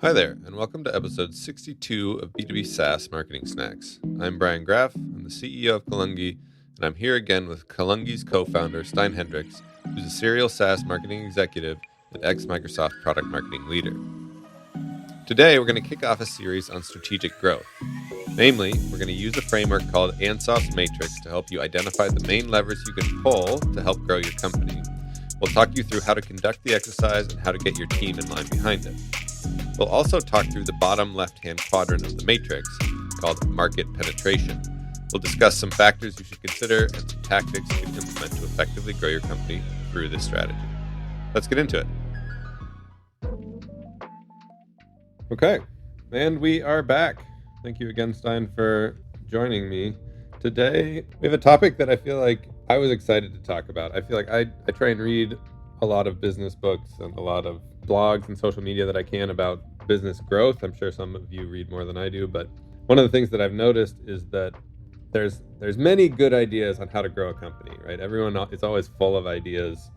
Hi there, and welcome to episode 62 of B2B SaaS Marketing Snacks. I'm Brian Graff, I'm the CEO of Kalungi, and I'm here again with Kalungi's co-founder, Stein Hendricks, who's a serial SaaS marketing executive and ex-Microsoft product marketing leader. Today, we're going to kick off a series on strategic growth. Namely, we're going to use a framework called Ansoff Matrix to help you identify the main levers you can pull to help grow your company. We'll talk you through how to conduct the exercise and how to get your team in line behind it. We'll also talk through the bottom left-hand quadrant of the matrix called market penetration. We'll discuss some factors you should consider and some tactics you can implement to effectively grow your company through this strategy. Let's get into it. Okay, and we are back. Thank you again, Stein, for joining me. Today, we have a topic that I feel like I was excited to talk about. I feel like I try and read a lot of business books and a lot of blogs and social media that I can about business growth. I'm sure some of you read more than I do, but one of the things that I've noticed is that there's many good ideas on how to grow a company, right? Everyone is always full of ideas,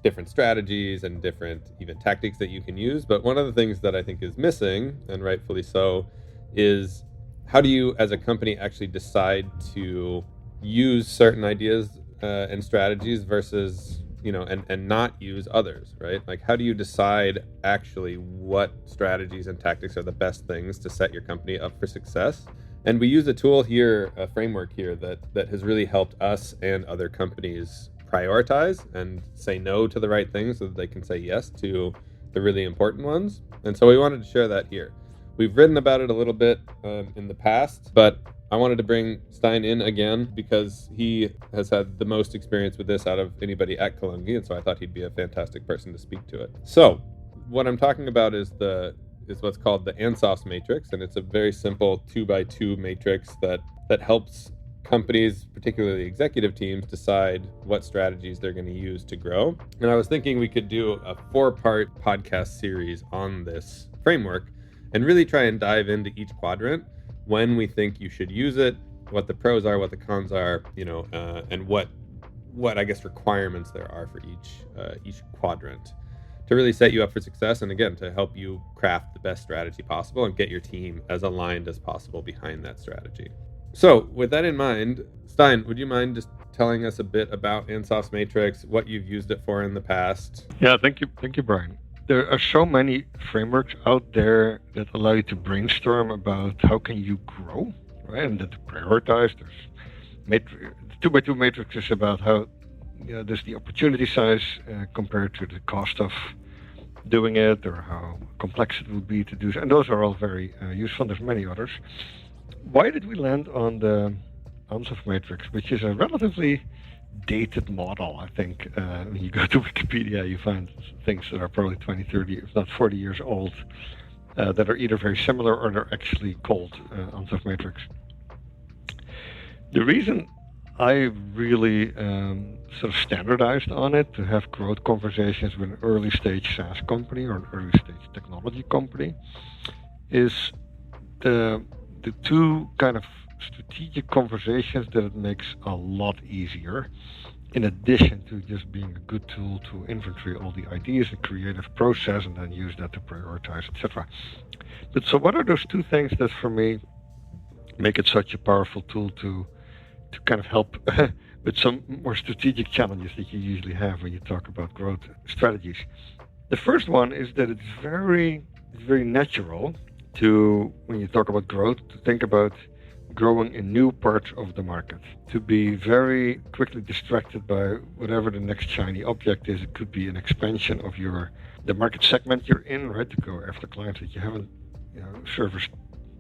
different strategies and different even tactics that you can use. But one of the things that I think is missing, and rightfully so, is how do you as a company actually decide to use certain ideas and strategies versus and not use others, right? Like, how do you decide actually what strategies and tactics are the best things to set your company up for success? And we use a tool here, a framework here that has really helped us and other companies prioritize and say no to the right things so that they can say yes to the really important ones. And so we wanted to share that here. We've written about it a little bit in the past, but I wanted to bring Stein in again because he has had the most experience with this out of anybody at Kalungi, and so I thought he'd be a fantastic person to speak to it. So what I'm talking about is what's called the Ansoff Matrix, and it's a very simple 2x2 matrix that helps companies, particularly executive teams, decide what strategies they're going to use to grow. And I was thinking we could do a 4-part podcast series on this framework and really try and dive into each quadrant, when we think you should use it, what the pros are, what the cons are, and what I guess requirements there are for each quadrant to really set you up for success, and again, to help you craft the best strategy possible and get your team as aligned as possible behind that strategy. So with that in mind, Stein, would you mind just telling us a bit about Ansoff's Matrix, what you've used it for in the past? Yeah, thank you, Brian. There are so many frameworks out there that allow you to brainstorm about how can you grow, right? And then to prioritize. There's 2x2 matrix is about how there's the opportunity size compared to the cost of doing it, or how complex it would be to do so. And those are all very useful. There's many others. Why did we land on the Ansoff Matrix, which is a relatively dated model? I think when you go to Wikipedia, you find things that are probably 20, 30, if not 40 years old, that are either very similar or they're actually called Ansoff Matrix. The reason I really sort of standardized on it to have growth conversations with an early stage SaaS company or an early stage technology company is the two kind of strategic conversations that it makes a lot easier, in addition to just being a good tool to inventory all the ideas and creative process and then use that to prioritize, etc. But so what are those two things that for me make it such a powerful tool to kind of help with some more strategic challenges that you usually have when you talk about growth strategies? The first one is that it's very natural to, when you talk about growth, to think about growing in new parts of the market, to be very quickly distracted by whatever the next shiny object is. It could be an expansion of the market segment you're in, right? To go after clients that you haven't serviced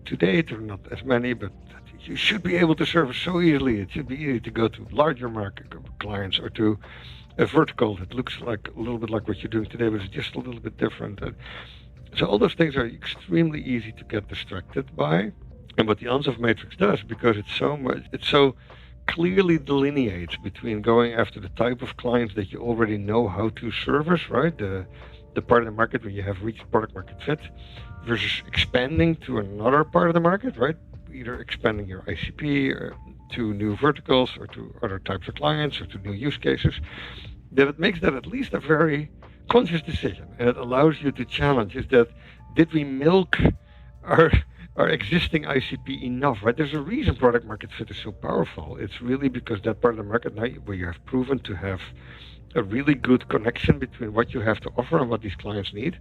to date, or not as many, but that you should be able to service so easily. It should be easy to go to larger market clients or to a vertical that looks like a little bit like what you're doing today, but it's just a little bit different. So all those things are extremely easy to get distracted by. And what the Ansoff Matrix does, because it so clearly delineates between going after the type of clients that you already know how to service, right? The part of the market where you have reached product market fit, versus expanding to another part of the market, right? Either expanding your ICP or to new verticals or to other types of clients or to new use cases. That it makes that at least a very conscious decision, and it allows you to challenge, is that did we milk our existing ICP enough, right? There's a reason product market fit is so powerful. It's really because that part of the market now where you have proven to have a really good connection between what you have to offer and what these clients need.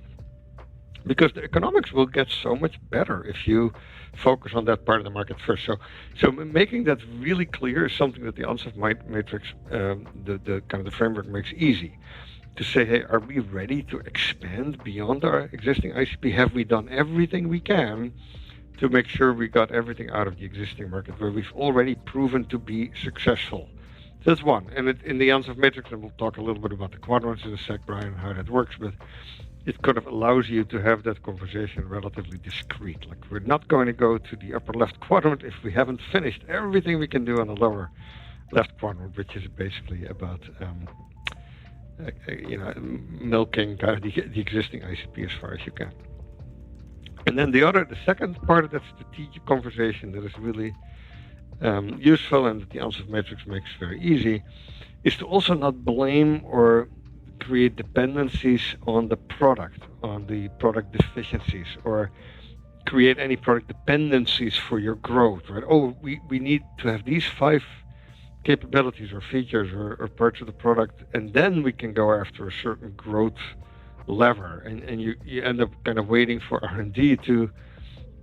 Because the economics will get so much better if you focus on that part of the market first. So making that really clear is something that the Ansoff Matrix, the kind of the framework makes easy. To say, hey, are we ready to expand beyond our existing ICP? Have we done everything we can to make sure we got everything out of the existing market where we've already proven to be successful? So that's one. And in the Ansoff Matrix, and we'll talk a little bit about the quadrants in a sec, Brian, and how that works, but it kind of allows you to have that conversation relatively discreet. Like, we're not going to go to the upper left quadrant if we haven't finished everything we can do on the lower left quadrant, which is basically about milking kind of the existing ICP as far as you can. And then the second part of that strategic conversation that is really useful and that the Ansoff Matrix makes very easy is to also not blame or create dependencies on the product, on the product deficiencies, or create any product dependencies for your growth, right? Oh, we need to have these 5 capabilities or features or parts of the product, and then we can go after a certain growth lever, and you end up kind of waiting for R&D to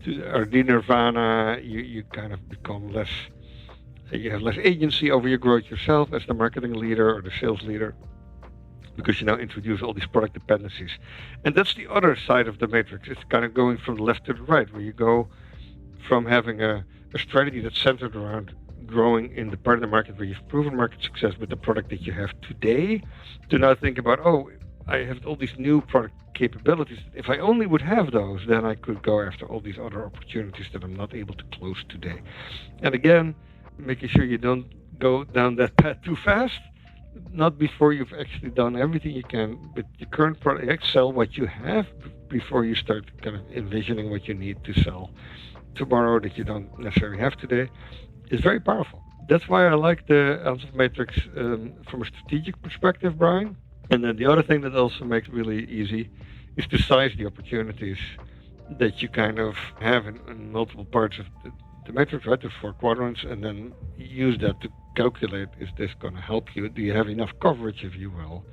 R&D nirvana. You kind of become less, you have less agency over your growth yourself as the marketing leader or the sales leader, because you now introduce all these product dependencies. And that's the other side of the matrix. It's kind of going from the left to the right, where you go from having a strategy that's centered around growing in the part of the market where you've proven market success with the product that you have today, to now think about, oh, I have all these new product capabilities. If I only would have those, then I could go after all these other opportunities that I'm not able to close today. And again, making sure you don't go down that path too fast, not before you've actually done everything you can with your current product. Sell what you have before you start kind of envisioning what you need to sell tomorrow that you don't necessarily have today. Is very powerful. That's why I like the Ansoff Matrix from a strategic perspective, Brian. And then the other thing that also makes it really easy is to size the opportunities that you kind of have in multiple parts of the matrix, right? The 4 quadrants, and then use that to calculate, is this going to help you? Do you have enough coverage, if you will,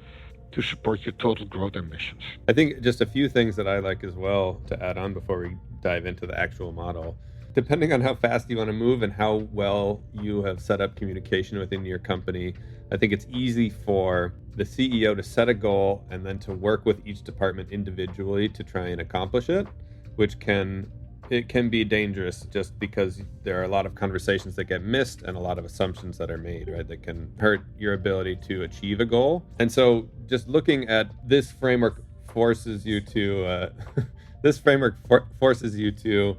to support your total growth ambitions? I think just a few things that I like as well to add on before we dive into the actual model. Depending on how fast you want to move and how well you have set up communication within your company, I think it's easy for the CEO to set a goal and then to work with each department individually to try and accomplish it, which can be dangerous just because there are a lot of conversations that get missed and a lot of assumptions that are made, right, that can hurt your ability to achieve a goal. And so just looking at this framework forces you to forces you to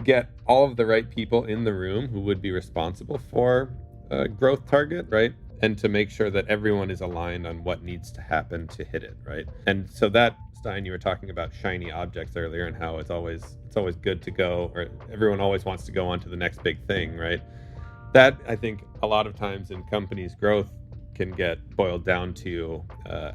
get all of the right people in the room who would be responsible for a growth target, right? And to make sure that everyone is aligned on what needs to happen to hit it, right? And so that, Stein, you were talking about shiny objects earlier and how it's always good to go, or everyone always wants to go on to the next big thing, right? That, I think, a lot of times in companies' growth can get boiled down to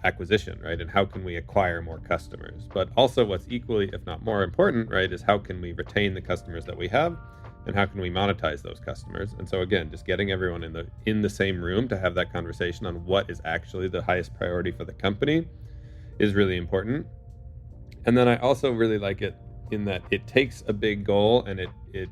acquisition, right? And how can we acquire more customers? But also what's equally, if not more important, right, is how can we retain the customers that we have and how can we monetize those customers? And so again, just getting everyone in the same room to have that conversation on what is actually the highest priority for the company is really important. And then I also really like it in that it takes a big goal and it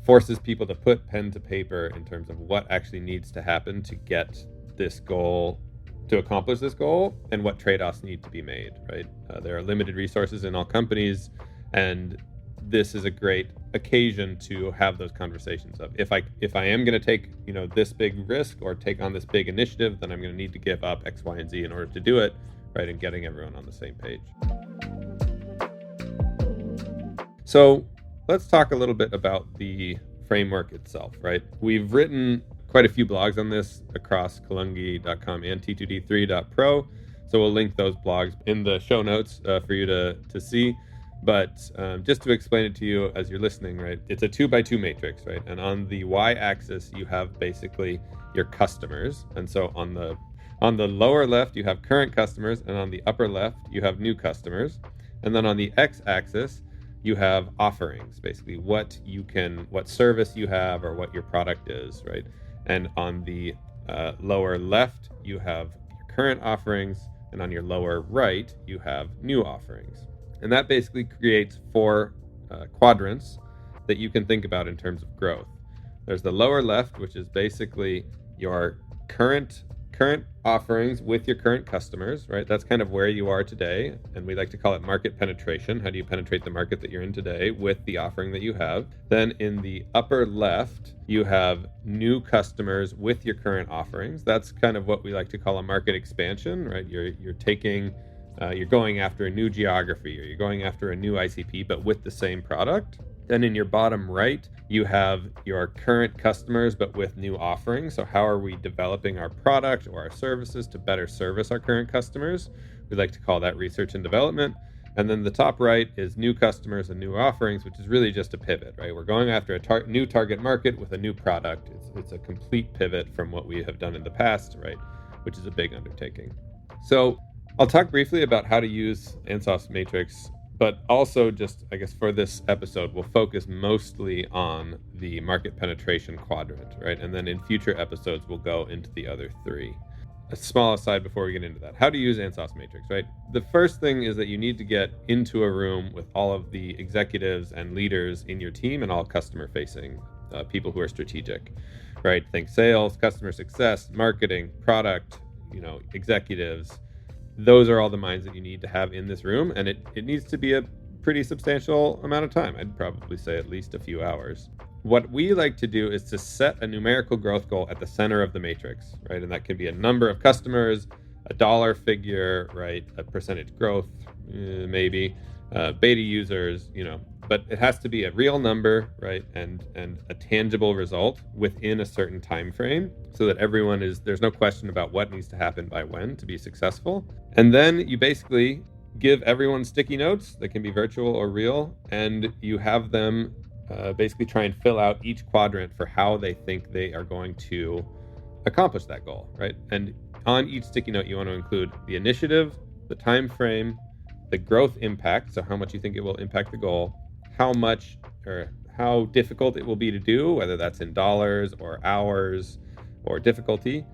forces people to put pen to paper in terms of what actually needs to happen to get this goal, to accomplish this goal, and what trade-offs need to be made, right? There are limited resources in all companies, and this is a great occasion to have those conversations of, if I am going to take, this big risk or take on this big initiative, then I'm going to need to give up X, Y, and Z in order to do it, right? And getting everyone on the same page. So let's talk a little bit about the framework itself, right? We've written quite a few blogs on this across Kalungi.com and T2D3.pro. So we'll link those blogs in the show notes for you to see. But just to explain it to you as you're listening, right? It's a 2x2 matrix, right? And on the y-axis, you have basically your customers. And so on the lower left, you have current customers, and on the upper left, you have new customers. And then on the x-axis, you have offerings, basically what service you have or what your product is, right? And on the lower left, you have your current offerings, and on your lower right, you have new offerings. And that basically creates four quadrants that you can think about in terms of growth. There's the lower left, which is basically your current offerings with your current customers, right? That's kind of where you are today, and we like to call it market penetration. How do you penetrate the market that you're in today with the offering that you have? Then in the upper left, you have new customers with your current offerings. That's kind of what we like to call a market expansion, right? You're going after a new geography, or you're going after a new ICP, but with the same product. Then in your bottom right, you have your current customers, but with new offerings. So how are we developing our product or our services to better service our current customers? We like to call that research and development. And then the top right is new customers and new offerings, which is really just a pivot, right? We're going after a new target market with a new product. It's a complete pivot from what we have done in the past, right? Which is a big undertaking. So I'll talk briefly about how to use Ansoff's Matrix, but also just, I guess, for this episode, we'll focus mostly on the market penetration quadrant, right? And then in future episodes, we'll go into the other three. A small aside before we get into that. How to use Ansoff's Matrix, right? The first thing is that you need to get into a room with all of the executives and leaders in your team and all customer-facing people who are strategic, right? Think sales, customer success, marketing, product, executives. Those are all the minds that you need to have in this room, and it needs to be a pretty substantial amount of time. I'd probably say at least a few hours. What we like to do is to set a numerical growth goal at the center of the matrix, right? And that can be a number of customers, a dollar figure, right? A percentage growth, maybe, beta users, but it has to be a real number, right? And a tangible result within a certain time frame, so that there's no question about what needs to happen by when to be successful. And then you basically give everyone sticky notes that can be virtual or real, and you have them basically try and fill out each quadrant for how they think they are going to accomplish that goal, right? And on each sticky note, you want to include the initiative, the time frame, the growth impact, so how much you think it will impact the goal, how much or how difficult it will be to do, whether that's in dollars or hours or difficulty,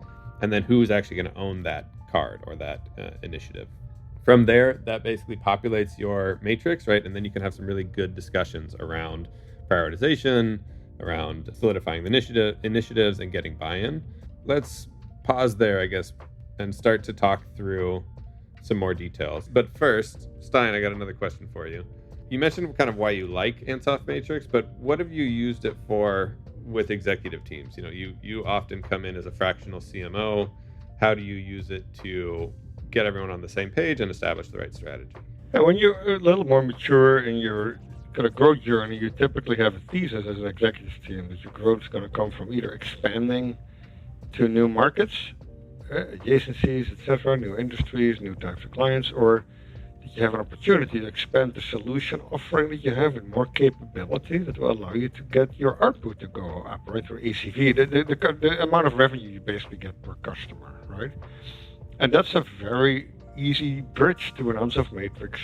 and then who's actually going to own that card or that initiative. From there, that basically populates your matrix, right? And then you can have some really good discussions around prioritization, around solidifying the initiatives and getting buy-in. Let's pause there, I guess, and start to talk through some more details. But first, Stein, I got another question for you. You mentioned kind of why you like Ansoff Matrix, but what have you used it for with executive teams? You often come in as a fractional CMO. How do you use it to get everyone on the same page and establish the right strategy? And when you're a little more mature in your kind of growth journey, you typically have a thesis as an executive team that your growth is going to come from either expanding to new markets, adjacencies, etc., new industries, new types of clients, or that you have an opportunity to expand the solution offering that you have with more capability that will allow you to get your output to go up, right? Or ACV, the amount of revenue you basically get per customer, right? And that's a very easy bridge to an Ansoff Matrix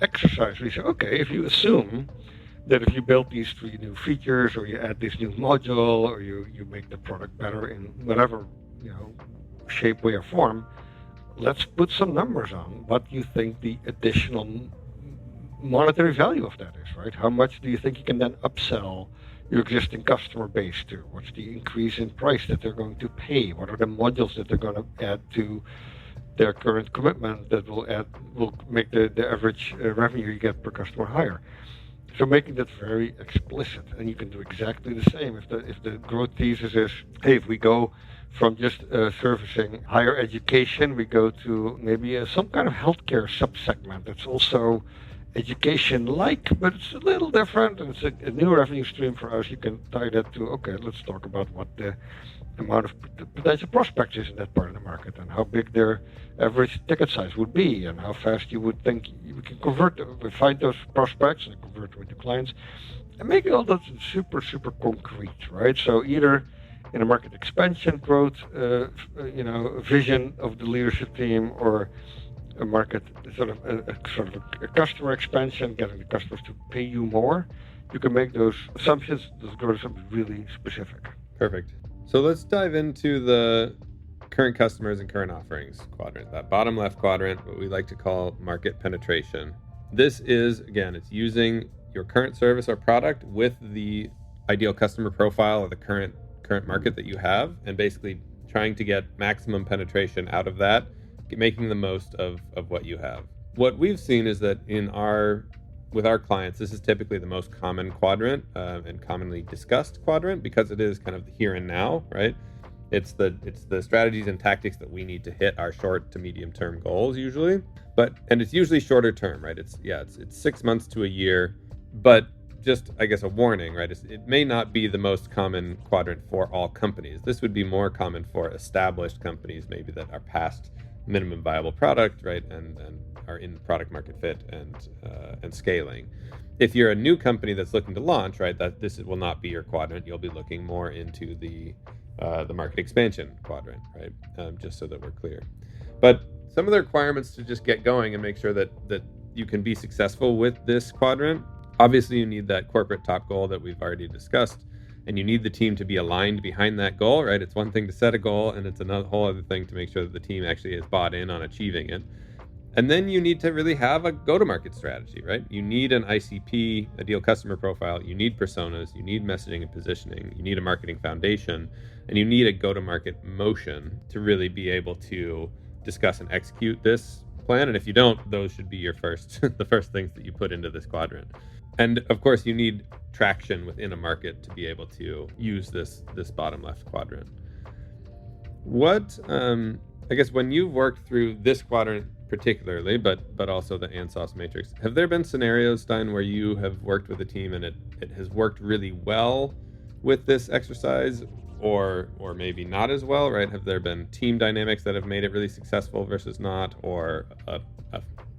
exercise. We say, okay, if you assume that if you build these 3 new features, or you add this new module, or you make the product better in whatever shape, way, or form, let's put some numbers on what you think the additional monetary value of that is, right? How much do you think you can then upsell your existing customer base to? What's the increase in price that they're going to pay? What are the modules that they're going to add to their current commitment that will make the average revenue you get per customer higher? So making that very explicit, and you can do exactly the same if the growth thesis is, hey, if we go from just servicing higher education, we go to maybe some kind of healthcare subsegment that's also education-like, but it's a little different, and it's a new revenue stream for us. You can tie that to, okay, let's talk about what the amount of potential prospects is in that part of the market, and how big their average ticket size would be, and how fast you would think we can find those prospects and convert them into clients, and making all that super, super concrete, right? So either in a market expansion growth, vision of the leadership team, or a market, sort of a customer expansion, getting the customers to pay you more, you can make those assumptions, those growth assumptions really specific. Perfect. So let's dive into the current customers and current offerings quadrant, that bottom left quadrant, what we like to call market penetration. This is, again, it's using your current service or product with the ideal customer profile or the current market that you have, and basically trying to get maximum penetration out of that, making the most of what you have. What we've seen is that with our clients, this is typically the most common quadrant and commonly discussed quadrant because it is kind of the here and now, right? It's the strategies and tactics that we need to hit our short to medium term goals usually, and it's usually shorter term, right? It's 6 months to a year, but just, I guess, a warning, right? It may not be the most common quadrant for all companies. This would be more common for established companies, maybe that are past minimum viable product, right, and are in product market fit and scaling. If you're a new company that's looking to launch, right, that this will not be your quadrant. You'll be looking more into the market expansion quadrant, right? Just so that we're clear. But some of the requirements to just get going and make sure that you can be successful with this quadrant. Obviously, you need that corporate top goal that we've already discussed, and you need the team to be aligned behind that goal, right? It's one thing to set a goal, and it's another whole other thing to make sure that the team actually is bought in on achieving it. And then you need to really have a go-to-market strategy, right? You need an ICP, ideal customer profile. You need personas. You need messaging and positioning. You need a marketing foundation, and you need a go-to-market motion to really be able to discuss and execute this plan. And if you don't, those should be your the first things that you put into this quadrant. And of course, you need traction within a market to be able to use this bottom left quadrant. What, I guess, when you've worked through this quadrant particularly, but also the Ansoff Matrix, have there been scenarios, Stein, where you have worked with a team and it has worked really well with this exercise, or maybe not as well, right? Have there been team dynamics that have made it really successful versus not, or a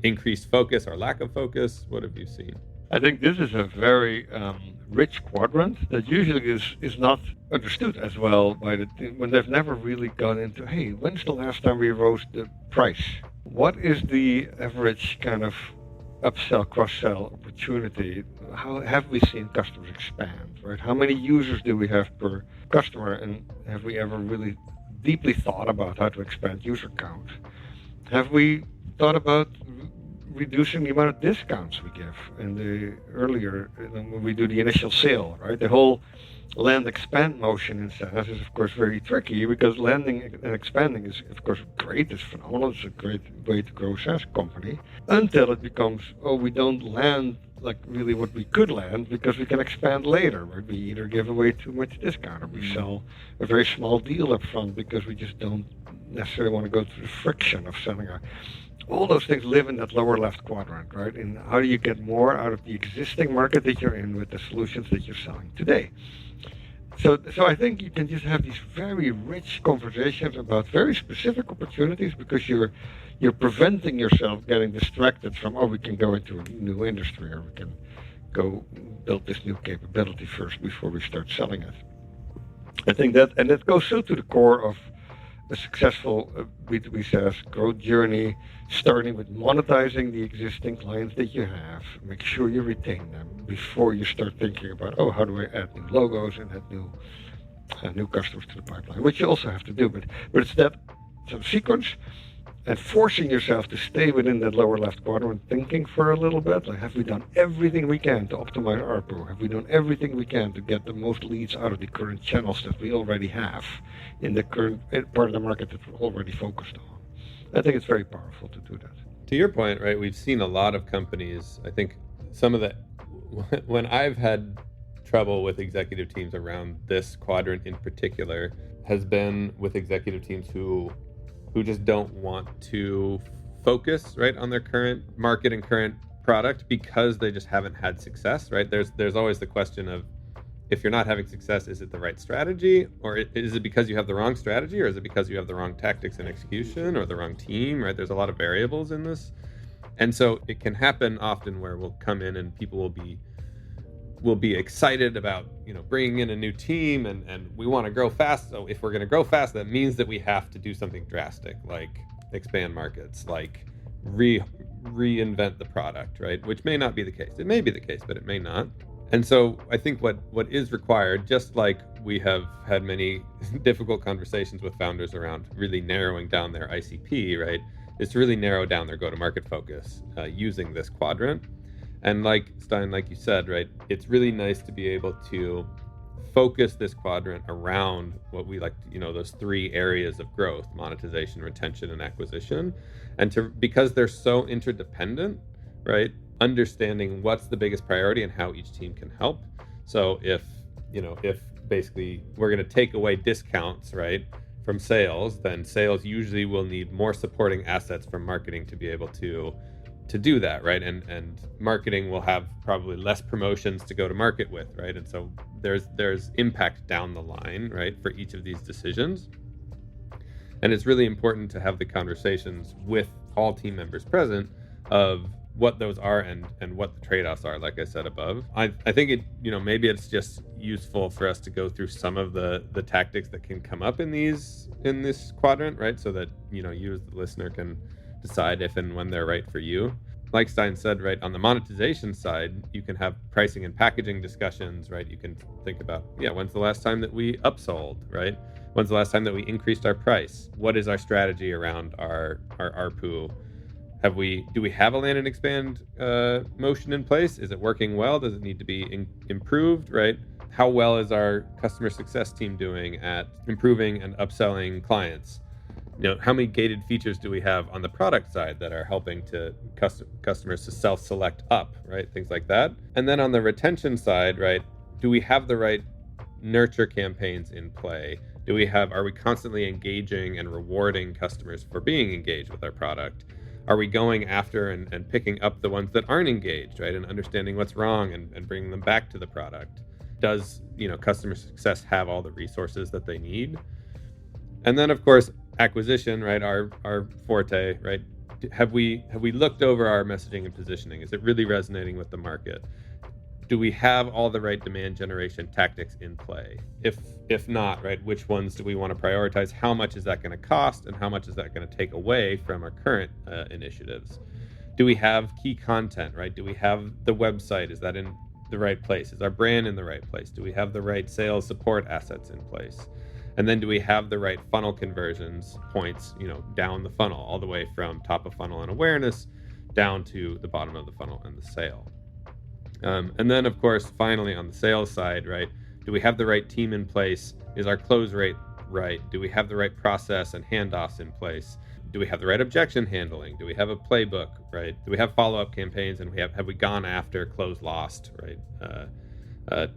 increased focus or lack of focus? What have you seen? I think this is a very rich quadrant that usually is not understood as well by the team when they've never really gone into, hey, when's the last time we rose the price? What is the average kind of upsell, cross-sell opportunity? How have we seen customers expand, right? How many users do we have per customer? And have we ever really deeply thought about how to expand user count? Have we thought about reducing the amount of discounts we give in the earlier, when we do the initial sale, right? The whole land expand motion in SaaS is, of course, very tricky because landing and expanding is, of course, great. It's phenomenal. It's a great way to grow a SaaS company until it becomes, we don't land like really what we could land because we can expand later, right? We either give away too much discount or we sell a very small deal up front because we just don't necessarily want to go through the friction of selling all those things live in that lower left quadrant, right? And how do you get more out of the existing market that you're in with the solutions that you're selling today? So I think you can just have these very rich conversations about very specific opportunities because you're preventing yourself getting distracted from, we can go into a new industry or we can go build this new capability first before we start selling it. I think that, and that goes so to the core of a successful B2B SaaS growth journey, starting with monetizing the existing clients that you have. Make sure you retain them before you start thinking about, how do I add new logos and add new customers to the pipeline, which you also have to do. But it's that sort of sequence and forcing yourself to stay within that lower left quadrant, thinking for a little bit, like, have we done everything we can to optimize ARPU? Have we done everything we can to get the most leads out of the current channels that we already have in the current part of the market that we're already focused on? I think it's very powerful to do that. To your point, right, we've seen a lot of companies, I think some of the, when I've had trouble with executive teams around this quadrant in particular, has been with executive teams who just don't want to focus, right, on their current market and current product because they just haven't had success, right? There's always the question of, if you're not having success, is it the right strategy? Or is it because you have the wrong strategy? Or is it because you have the wrong tactics and execution or the wrong team, right? There's a lot of variables in this. And so it can happen often where we'll come in and people will be excited about, bringing in a new team and we want to grow fast. So if we're going to grow fast, that means that we have to do something drastic, like expand markets, like reinvent the product, right? Which may not be the case. It may be the case, but it may not. And so I think what is required, just like we have had many difficult conversations with founders around really narrowing down their ICP, right, is to really narrow down their go-to-market focus using this quadrant. And like Stein, like you said, right, it's really nice to be able to focus this quadrant around what we like, those three areas of growth: monetization, retention, and acquisition. And because they're so interdependent, right, understanding what's the biggest priority and how each team can help. So if basically we're going to take away discounts, right, from sales, then sales usually will need more supporting assets from marketing to be able to do that, right? And marketing will have probably less promotions to go to market with, right? And so there's impact down the line, right, for each of these decisions. And it's really important to have the conversations with all team members present of what those are and what the trade-offs are, like I said above. I think it, maybe it's just useful for us to go through some of the tactics that can come up in this quadrant, right? So that, you as the listener can decide if and when they're right for you. Like Stein said, right, on the monetization side, you can have pricing and packaging discussions, right? You can think about, when's the last time that we upsold, right? When's the last time that we increased our price? What is our strategy around our ARPU? Do we have a land and expand motion in place? Is it working well? Does it need to be improved, right? How well is our customer success team doing at improving and upselling clients? How many gated features do we have on the product side that are helping to customers to self-select up, right? Things like that. And then on the retention side, right, do we have the right nurture campaigns in play? Are we constantly engaging and rewarding customers for being engaged with our product? Are we going after and picking up the ones that aren't engaged, right? And understanding what's wrong and bringing them back to the product? Does, customer success have all the resources that they need? And then, of course, acquisition, right? Our forte, right? Have we looked over our messaging and positioning? Is it really resonating with the market? Do we have all the right demand generation tactics in play? If not, right, which ones do we want to prioritize? How much is that going to cost, and how much is that going to take away from our current initiatives? Do we have key content, right? Do we have the website? Is that in the right place? Is our brand in the right place? Do we have the right sales support assets in place? And then do we have the right funnel conversions points, down the funnel, all the way from top of funnel and awareness down to the bottom of the funnel and the sale? And then, of course, finally on the sales side, right, do we have the right team in place? Is our close rate right? Do we have the right process and handoffs in place? Do we have the right objection handling? Do we have a playbook, right? Do we have follow-up campaigns? And have we gone after close lost, right,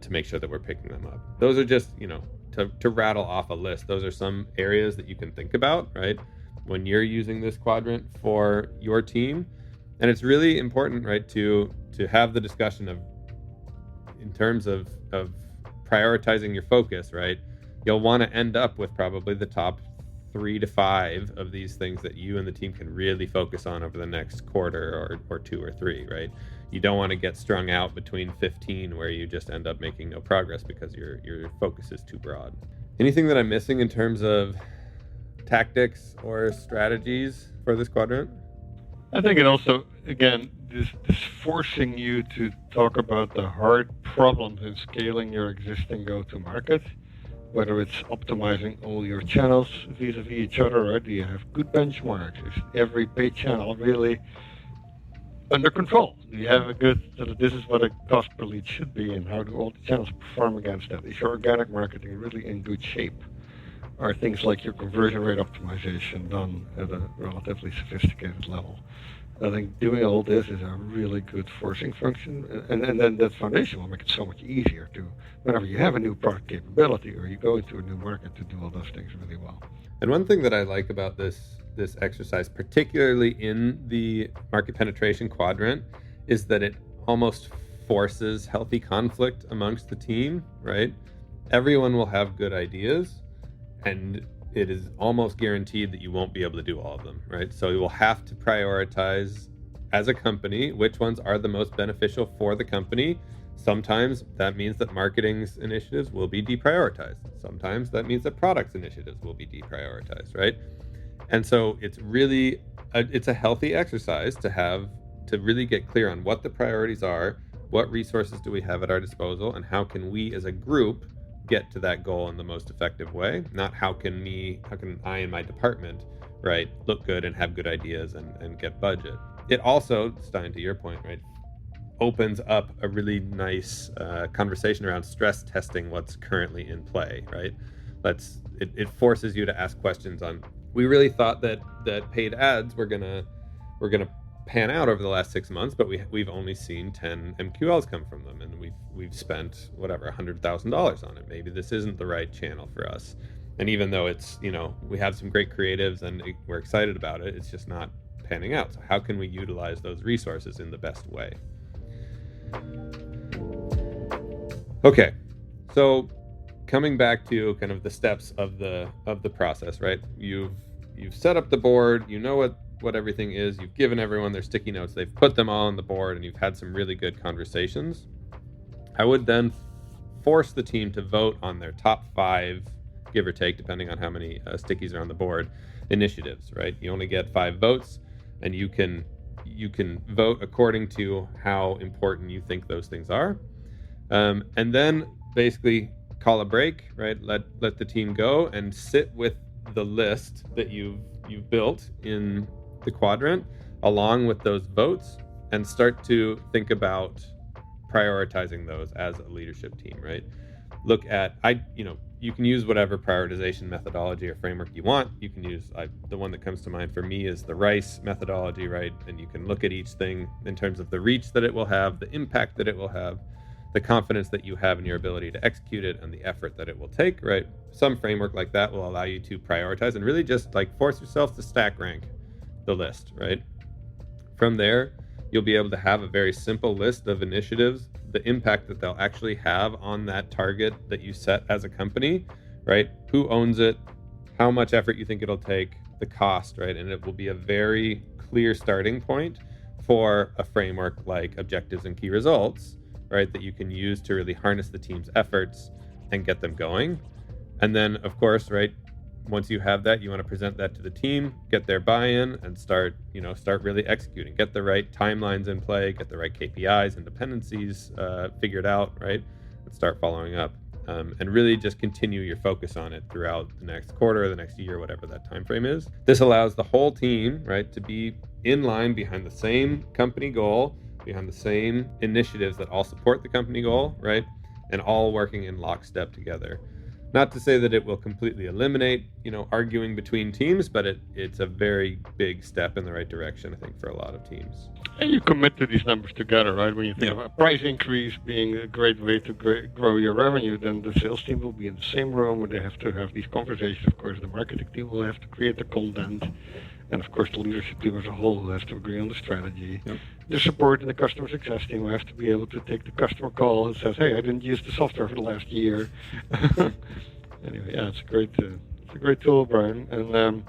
to make sure that we're picking them up? Those are just, to rattle off a list. Those are some areas that you can think about, right, when you're using this quadrant for your team. And it's really important, right, to have the discussion of, in terms of prioritizing your focus, right? You'll want to end up with probably the top 3 to 5 of these things that you and the team can really focus on over the next quarter or 2 or 3, right? You don't want to get strung out between 15 where you just end up making no progress because your focus is too broad. Anything that I'm missing in terms of tactics or strategies for this quadrant? I think it also, again, this forcing you to talk about the hard problems in scaling your existing go-to-market, whether it's optimizing all your channels vis-a-vis each other, right? Do you have good benchmarks? Is every paid channel really under control? Do you have this is what a cost per lead should be, and how do all the channels perform against that? Is your organic marketing really in good shape? Are things like your conversion rate optimization done at a relatively sophisticated level? I think doing all this is a really good forcing function, and then that foundation will make it so much easier to, whenever you have a new product capability or you go into a new market, to do all those things really well. And one thing that I like about this exercise, particularly in the market penetration quadrant, is that it almost forces healthy conflict amongst the team, right? Everyone will have good ideas, and it is almost guaranteed that you won't be able to do all of them, right? So you will have to prioritize as a company which ones are the most beneficial for the company. Sometimes that means that marketing's initiatives will be deprioritized. Sometimes that means that products initiatives will be deprioritized, right? And so it's really, it's a healthy exercise to really get clear on what the priorities are, what resources do we have at our disposal, and how can we as a group get to that goal in the most effective way, not how can I and my department, right, look good and have good ideas and get budget. It also, Stein, to your point, right, opens up a really nice conversation around stress testing what's currently in play, right? It forces you to ask questions on, we really thought that paid ads were gonna pan out over the last 6 months, but we've only seen 10 MQLs come from them, and we've spent whatever $100,000 on it. Maybe this isn't the right channel for us. And even though it's, we have some great creatives and we're excited about it, it's just not panning out. So how can we utilize those resources in the best way? Okay, so coming back to kind of the steps of the process, right? You've set up the board, you know what everything is, you've given everyone their sticky notes, they've put them all on the board, and you've had some really good conversations. I would then force the team to vote on their top 5, give or take, depending on how many stickies are on the board, initiatives, right? You only get 5 votes, and you can vote according to how important you think those things are. And then basically call a break, right? Let the team go and sit with the list that you've built in the quadrant along with those votes, and start to think about prioritizing those as a leadership team, right? Look at, you can use whatever prioritization methodology or framework you want. You can use, the one that comes to mind for me is the RICE methodology, right? And you can look at each thing in terms of the reach that it will have, the impact that it will have, the confidence that you have in your ability to execute it, and the effort that it will take, right? Some framework like that will allow you to prioritize and really just force yourself to stack rank the list, right? From there, you'll be able to have a very simple list of initiatives, the impact that they'll actually have on that target that you set as a company, right? Who owns it, how much effort you think it'll take, the cost, right? And it will be a very clear starting point for a framework like objectives and key results, right? That you can use to really harness the team's efforts and get them going. And then, of course, right, once you have that, you want to present that to the team, get their buy-in, and start really executing. Get the right timelines in play, get the right KPIs and dependencies figured out, right? And start following up. And really just continue your focus on it throughout the next quarter, the next year, whatever that time frame is. This allows the whole team, right, to be in line behind the same company goal, behind the same initiatives that all support the company goal, right? And all working in lockstep together. Not to say that it will completely eliminate, arguing between teams, but it's a very big step in the right direction, I think, for a lot of teams. And you commit to these numbers together, right? When you think of a price increase being a great way to grow your revenue, then the sales team will be in the same room where they have to have these conversations. Of course, the marketing team will have to create the content. And of course, the leadership team as a whole will have to agree on the strategy. Yep. The support and the customer success team will have to be able to take the customer call and says, "Hey, I didn't use the software for the last year." Anyway, yeah, it's a great tool, Brian, and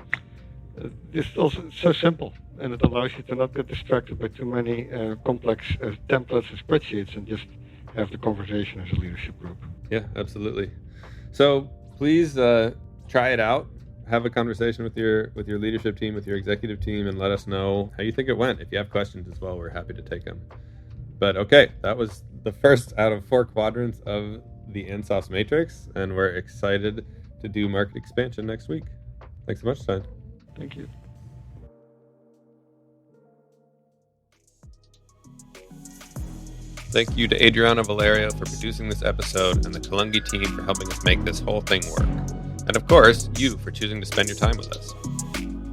it's also so simple, and it allows you to not get distracted by too many complex templates and spreadsheets, and just have the conversation as a leadership group. Yeah, absolutely. So please try it out. Have a conversation with your leadership team, with your executive team, and let us know how you think it went. If you have questions as well, we're happy to take them. But okay, that was the first out of 4 quadrants of the Ansoff Matrix, and we're excited to do market expansion next week. Thanks so much, Stein. Thank you. Thank you to Adriano Valerio for producing this episode, and the Kalungi team for helping us make this whole thing work. And of course, you for choosing to spend your time with us.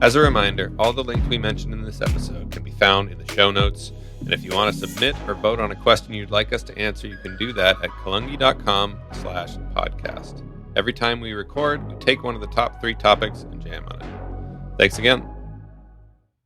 As a reminder, all the links we mentioned in this episode can be found in the show notes. And if you want to submit or vote on a question you'd like us to answer, you can do that at kalungi.com/podcast. Every time we record, we take one of the top 3 topics and jam on it. Thanks again.